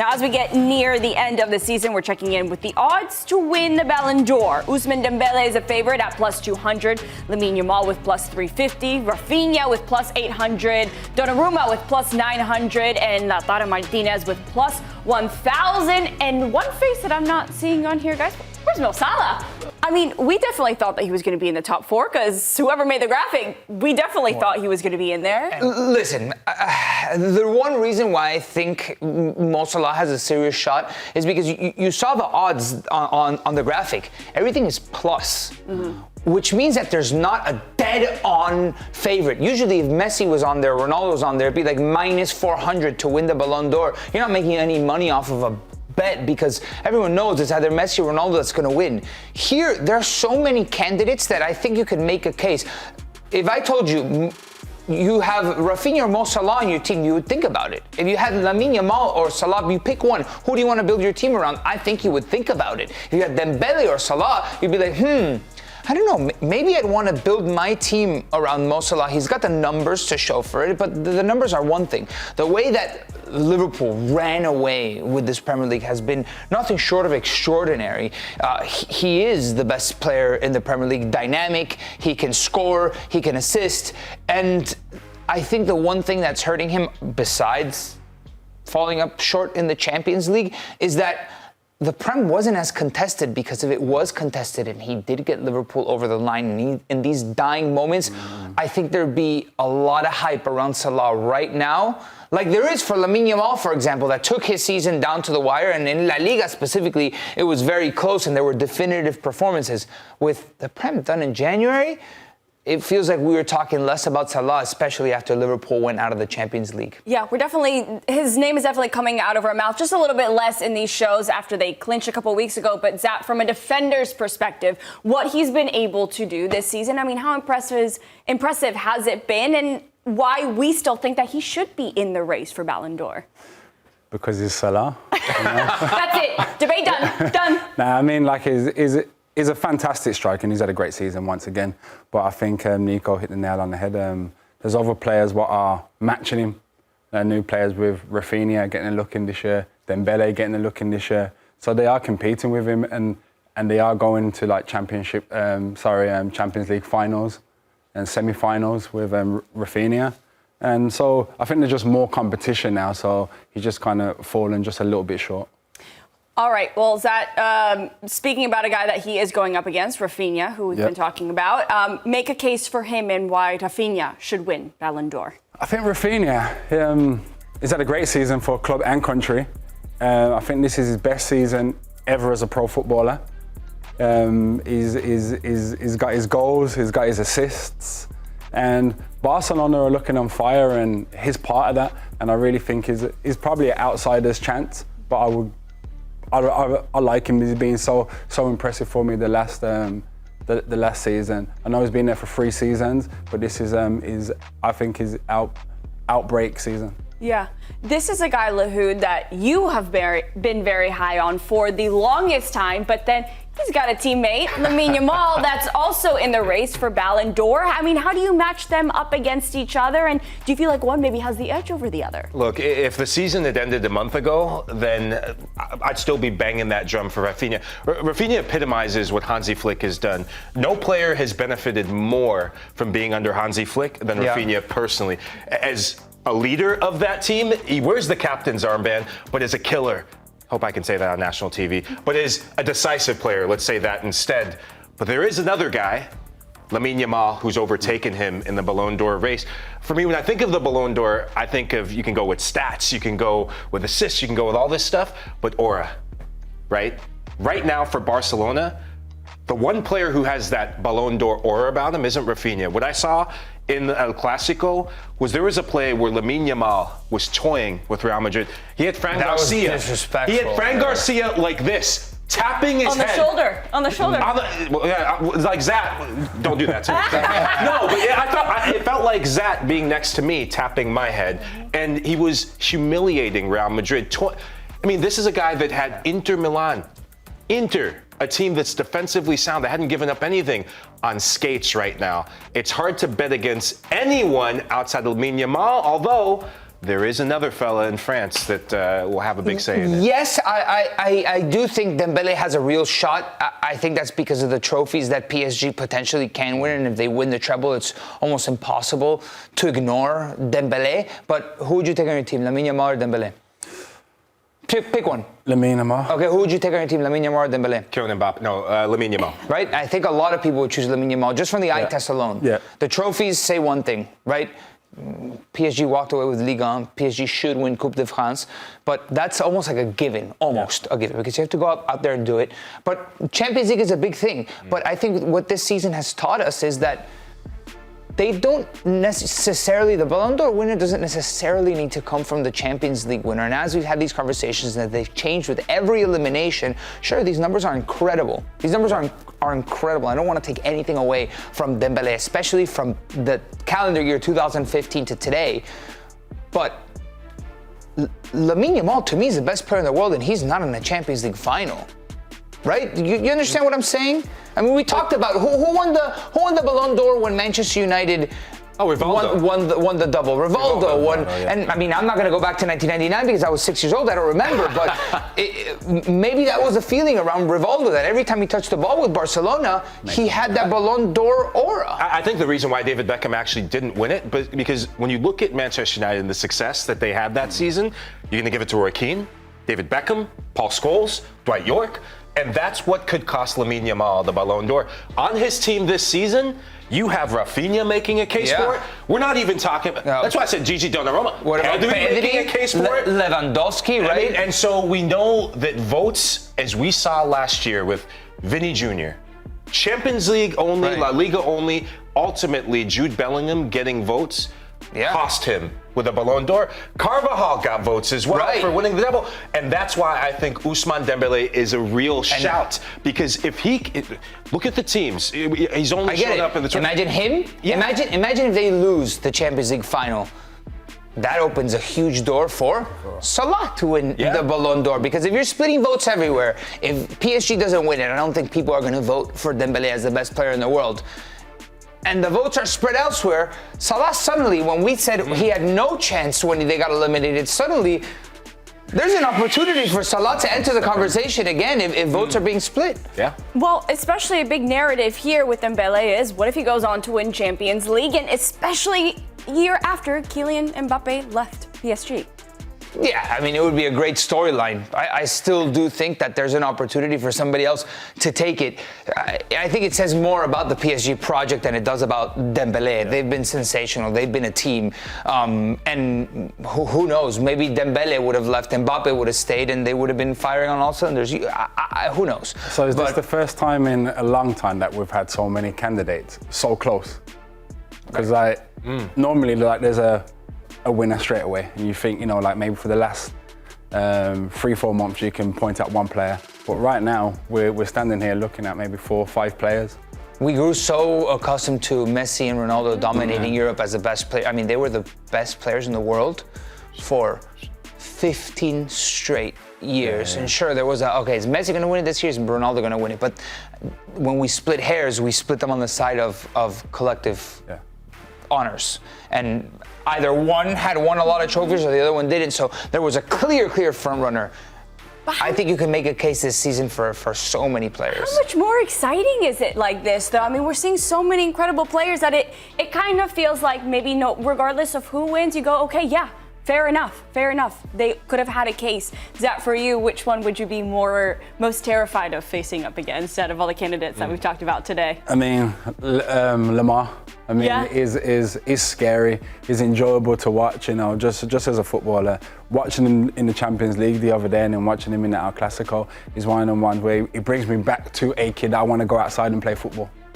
Now, as we get near the end of the season, we're checking in with the odds to win the Ballon d'Or. Ousmane Dembele is a favorite at plus 200, Lamine Yamal with plus 350, Raphinha with plus 800, Donnarumma with plus 900, and Lautaro Martinez with plus 1,000. And one face that I'm not seeing on here, guys, where's Mo Salah? I mean, we definitely thought that he was going to be in the top 4 because whoever made the graphic, we definitely thought he was going to be in there. Listen, the one reason why I think Mo Salah has a serious shot is because you saw the odds on the graphic. Everything is plus, which means that there's not a dead-on favorite. Usually if Messi was on there, Ronaldo was on there, it'd be like minus 400 to win the Ballon d'Or. You're not making any money off of a bet because everyone knows it's either Messi or Ronaldo that's going to win. Here, there are so many candidates that I think you could make a case. If I told you you have Raphinha or Mo Salah on your team, you would think about it. If you had Lamine Yamal or Salah, you pick one. Who do you want to build your team around? I think you would think about it. If you had Dembele or Salah, you'd be like, I don't know, maybe I'd want to build my team around Mo Salah. He's got the numbers to show for it, but the numbers are one thing. The way that Liverpool ran away with this Premier League has been nothing short of extraordinary. He is the best player in the Premier League, dynamic, he can score, he can assist, and I think the one thing that's hurting him, besides falling up short in the Champions League, is that the Prem wasn't as contested, because if it was contested and he did get Liverpool over the line and in these dying moments, I think there'd be a lot of hype around Salah right now. Like there is for Lamine Yamal, for example, that took his season down to the wire, and in La Liga specifically, it was very close and there were definitive performances. With the Prem done in January, it feels like we were talking less about Salah, especially after Liverpool went out of the Champions League. Yeah, his name is definitely coming out of our mouth just a little bit less in these shows after they clinched a couple weeks ago. But Zat, from a defender's perspective, what he's been able to do this season, I mean, how impressive has it been, and why we still think that he should be in the race for Ballon d'Or? Because he's Salah. You know? That's it. Debate done. Nah, I mean, like, he's a fantastic striker and he's had a great season once again. But I think Nico hit the nail on the head. There's other players what are matching him. New players with Raphinha getting a look in this year, Dembele getting a look in this year. So they are competing with him, and they are going to like Champions League finals and semi-finals with Raphinha. And so I think there's just more competition now. So he's just kind of fallen just a little bit short. All right, well, Zat, speaking about a guy that he is going up against, Raphinha, who we've been talking about, make a case for him and why Raphinha should win Ballon d'Or. I think Raphinha he's had a great season for club and country. I think this is his best season ever as a pro footballer. He's got his goals, he's got his assists, and Barcelona are looking on fire, and he's part of that. And I really think he's probably an outsider's chance, but I like him. He's been so impressive for me the last season. I know he's been there for 3 seasons, but this is I think his outbreak season. Yeah, this is a guy, Lahoud, that you have been very high on for the longest time, but then he's got a teammate, Lamine Yamal, that's also in the race for Ballon d'Or. I mean, how do you match them up against each other, and do you feel like one maybe has the edge over the other? Look, if the season had ended a month ago, then I'd still be banging that drum for Raphinha. Raphinha epitomizes what Hansi Flick has done. No player has benefited more from being under Hansi Flick than Raphinha personally. As a leader of that team, he wears the captain's armband, but as a killer, hope I can say that on national TV, but as a decisive player, let's say that instead. But there is another guy, Lamine Yamal, who's overtaken him in the Ballon d'Or race. For me, when I think of the Ballon d'Or, I think of, you can go with stats, you can go with assists, you can go with all this stuff, but aura, right? Right now for Barcelona, the one player who has that Ballon d'Or aura about him isn't Raphinha. What I saw in El Clasico was there was a play where Lamine Yamal was toying with Real Madrid. He had Fran Garcia. Was disrespectful. He had Fran Garcia like this, tapping his head. On the shoulder. Like Zat, don't do that to me. No, but it felt like Zat being next to me, tapping my head, and he was humiliating Real Madrid. I mean, this is a guy that had Inter Milan. A team that's defensively sound, that hadn't given up anything, on skates right now. It's hard to bet against anyone outside of Lamine Yamal, although there is another fella in France that will have a big say in it. Yes, I do think Dembele has a real shot. I think that's because of the trophies that PSG potentially can win, and if they win the treble, it's almost impossible to ignore Dembele. But who would you take on your team, Lamine Yamal or Dembele? Pick one. Lamine Yamal. Okay, who would you take on your team, Lamine Yamal or Dembele? Kylian Mbappe. No, Lamine Yamal. Right? I think a lot of people would choose Lamine Yamal just from the eye test alone. Yeah. The trophies say one thing, right? PSG walked away with Ligue 1. PSG should win Coupe de France. But that's almost like a given, a given, because you have to go out there and do it. But Champions League is a big thing. But I think what this season has taught us is that they don't necessarily, the Ballon d'Or winner doesn't necessarily need to come from the Champions League winner. And as we've had these conversations that they've changed with every elimination, sure, these numbers are incredible. These numbers are incredible. I don't want to take anything away from Dembele, especially from the calendar year 2015 to today. But Lamine Yamal, to me, is the best player in the world, and he's not in the Champions League final. Right? You understand what I'm saying? I mean, we talked about who won the Ballon d'Or when Manchester United won the double. Rivaldo won. And I mean, I'm not going to go back to 1999 because I was 6 years old. I don't remember. But maybe that was a feeling around Rivaldo that every time he touched the ball with Barcelona, he had that Ballon d'Or aura. I think the reason why David Beckham actually didn't win it, but because when you look at Manchester United and the success that they had that season, you're going to give it to Roy Keane, David Beckham, Paul Scholes, Dwight York. And that's what could cost Lamine Yamal the Ballon d'Or. On his team this season, you have Raphinha making a case for it. We're not even talking. That's why I said Gigi Donnarumma. What about making a case for it? Lewandowski, right? I mean, and so we know that votes, as we saw last year with Vinny Jr., Champions League only, La Liga only, ultimately Jude Bellingham getting votes cost him with a Ballon d'Or. Carvajal got votes as well for winning the double. And that's why I think Ousmane Dembele is a real shout. Because if look at the teams. He's only showed up in the tournament. Imagine him. Yeah. Imagine if they lose the Champions League final. That opens a huge door for Salah to win the Ballon d'Or. Because if you're splitting votes everywhere, if PSG doesn't win it, I don't think people are going to vote for Dembele as the best player in the world. And the votes are spread elsewhere. Salah suddenly, when we said he had no chance when they got eliminated, suddenly there's an opportunity for Salah to enter the conversation again if votes are being split. Yeah. Well, especially a big narrative here with Dembele is what if he goes on to win Champions League, and especially year after Kylian Mbappe left PSG. Yeah, I mean, it would be a great storyline. I still do think that there's an opportunity for somebody else to take it. I think it says more about the PSG project than it does about Dembele. They've been sensational. They've been a team. And who knows? Maybe Dembele would have left, Mbappe would have stayed, and they would have been firing on all cylinders. Who knows? So is this the first time in a long time that we've had so many candidates so close? Because normally there's a winner straight away, and you think, like maybe for the last 3-4 months you can point at one player, but right now we're standing here looking at maybe 4 or 5 players. We grew so accustomed to Messi and Ronaldo dominating Europe as the best player. I mean, they were the best players in the world for 15 straight years. And sure, there was is Messi going to win it this year? Is Ronaldo going to win it? But when we split hairs, we split them on the side of collective honors. And either one had won a lot of trophies or the other one didn't. So there was a clear front runner. I think you can make a case this season for so many players. How much more exciting is it like this, though? I mean, we're seeing so many incredible players that it kind of feels like maybe regardless of who wins, you go, okay, yeah, fair enough. They could have had a case. Zat, for you, which one would you be most terrified of facing up against out of all the candidates that we've talked about today? I mean, Lamar. I mean, is scary. Is enjoyable to watch. Just as a footballer, watching him in the Champions League the other day and then watching him in the El Clasico is one of the ones where it brings me back to a kid. I want to go outside and play football.